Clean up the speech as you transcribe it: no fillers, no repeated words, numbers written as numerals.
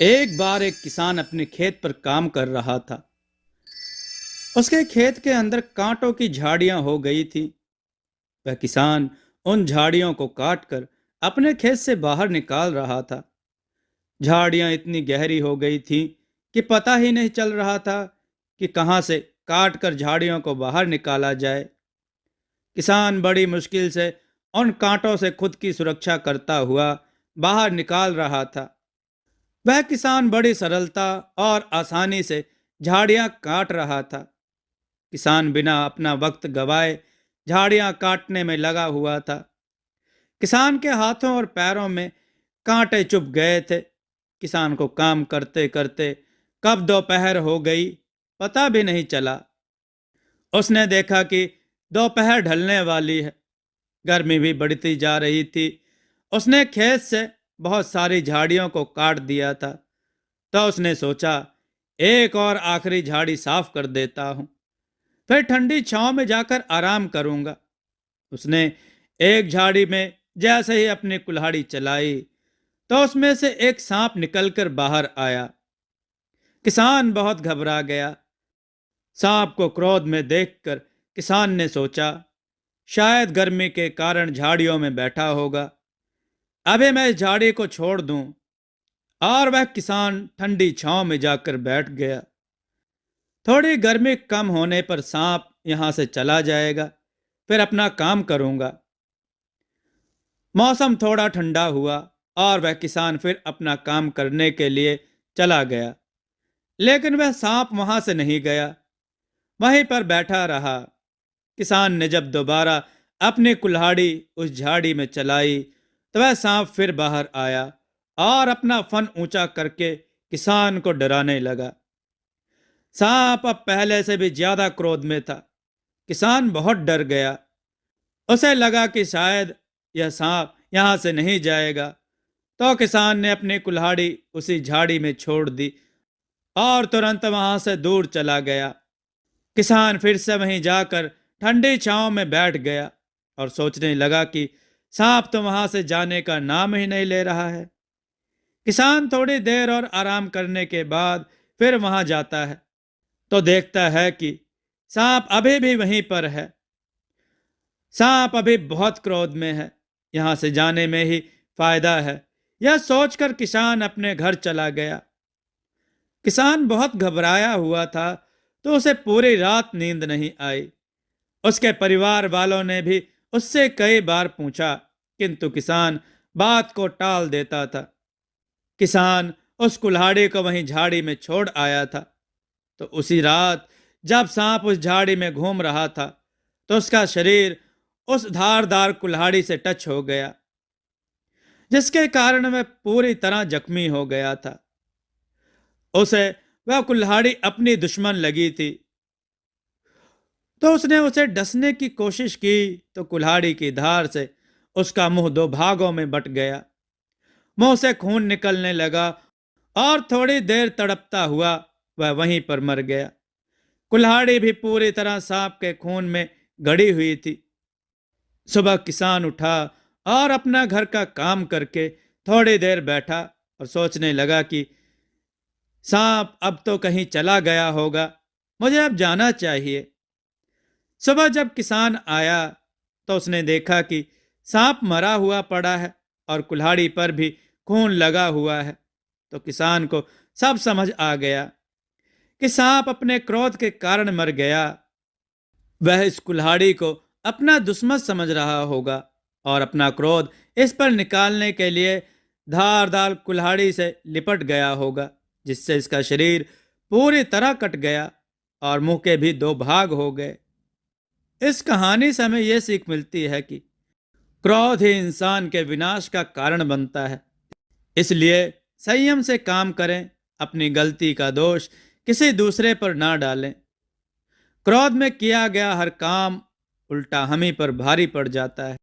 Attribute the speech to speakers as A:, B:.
A: एक बार एक किसान अपने खेत पर काम कर रहा था। उसके खेत के अंदर कांटों की झाड़ियां हो गई थी। वह किसान उन झाड़ियों को काटकर अपने खेत से बाहर निकाल रहा था। झाड़ियां इतनी गहरी हो गई थीं कि पता ही नहीं चल रहा था कि कहां से काट कर झाड़ियों को बाहर निकाला जाए। किसान बड़ी मुश्किल से उन कांटों से खुद की सुरक्षा करता हुआ बाहर निकाल रहा था। वह किसान बड़ी सरलता और आसानी से झाड़ियां काट रहा था। किसान बिना अपना वक्त गवाए झाड़ियां काटने में लगा हुआ था। किसान के हाथों और पैरों में कांटे चुभ गए थे। किसान को काम करते करते कब दोपहर हो गई पता भी नहीं चला। उसने देखा कि दोपहर ढलने वाली है। गर्मी भी बढ़ती जा रही थी। उसने खेत से बहुत सारी झाड़ियों को काट दिया था। तो उसने सोचा, एक और आखिरी झाड़ी साफ कर देता हूं, फिर ठंडी छांव में जाकर आराम करूंगा। उसने एक झाड़ी में जैसे ही अपनी कुल्हाड़ी चलाई तो उसमें से एक सांप निकलकर बाहर आया। किसान बहुत घबरा गया। सांप को क्रोध में देखकर किसान ने सोचा, शायद गर्मी के कारण झाड़ियों में बैठा होगा। अभी मैं इस झाड़ी को छोड़ दूं। और वह किसान ठंडी छांव में जाकर बैठ गया। थोड़ी गर्मी कम होने पर सांप यहां से चला जाएगा, फिर अपना काम करूंगा। मौसम थोड़ा ठंडा हुआ और वह किसान फिर अपना काम करने के लिए चला गया। लेकिन वह सांप वहां से नहीं गया, वहीं पर बैठा रहा। किसान ने जब दोबारा अपनी कुल्हाड़ी उस झाड़ी में चलाई तो वह सांप फिर बाहर आया और अपना फन ऊंचा करके किसान को डराने लगा। सांप अब पहले से भी ज्यादा क्रोध में था। किसान बहुत डर गया। उसे लगा कि शायद यह सांप यहां से नहीं जाएगा। तो किसान ने अपनी कुल्हाड़ी उसी झाड़ी में छोड़ दी और तुरंत वहां से दूर चला गया। किसान फिर से वहीं जाकर ठंडी छांव में बैठ गया और सोचने लगा कि सांप तो वहां से जाने का नाम ही नहीं ले रहा है। किसान थोड़ी देर और आराम करने के बाद फिर वहां जाता है तो देखता है कि सांप अभी भी वहीं पर है। सांप अभी बहुत क्रोध में है। यहां से जाने में ही फायदा है, यह सोचकर किसान अपने घर चला गया। किसान बहुत घबराया हुआ था तो उसे पूरी रात नींद नहीं आई। उसके परिवार वालों ने भी उससे कई बार पूछा, किंतु किसान बात को टाल देता था। किसान उस कुल्हाड़ी को वहीं झाड़ी में छोड़ आया था। तो उसी रात जब सांप उस झाड़ी में घूम रहा था तो उसका शरीर उस धारदार कुल्हाड़ी से टच हो गया, जिसके कारण वह पूरी तरह जख्मी हो गया था। उसे वह कुल्हाड़ी अपनी दुश्मन लगी थी। तो उसने उसे डसने की कोशिश की तो कुल्हाड़ी की धार से उसका मुंह दो भागों में बट गया। मुंह से खून निकलने लगा और थोड़ी देर तड़पता हुआ वह वहीं पर मर गया। कुल्हाड़ी भी पूरी तरह सांप के खून में गड़ी हुई थी। सुबह किसान उठा और अपना घर का काम करके थोड़ी देर बैठा और सोचने लगा कि सांप अब तो कहीं चला गया होगा, मुझे अब जाना चाहिए। सुबह जब किसान आया तो उसने देखा कि सांप मरा हुआ पड़ा है और कुल्हाड़ी पर भी खून लगा हुआ है। तो किसान को सब समझ आ गया कि सांप अपने क्रोध के कारण मर गया। वह इस कुल्हाड़ी को अपना दुश्मन समझ रहा होगा और अपना क्रोध इस पर निकालने के लिए धारदार कुल्हाड़ी से लिपट गया होगा, जिससे इसका शरीर पूरी तरह कट गया और मुंह के भी दो भाग हो गए। इस कहानी से हमें यह सीख मिलती है कि क्रोध ही इंसान के विनाश का कारण बनता है। इसलिए संयम से काम करें, अपनी गलती का दोष किसी दूसरे पर ना डालें। क्रोध में किया गया हर काम उल्टा हम ही पर भारी पड़ जाता है।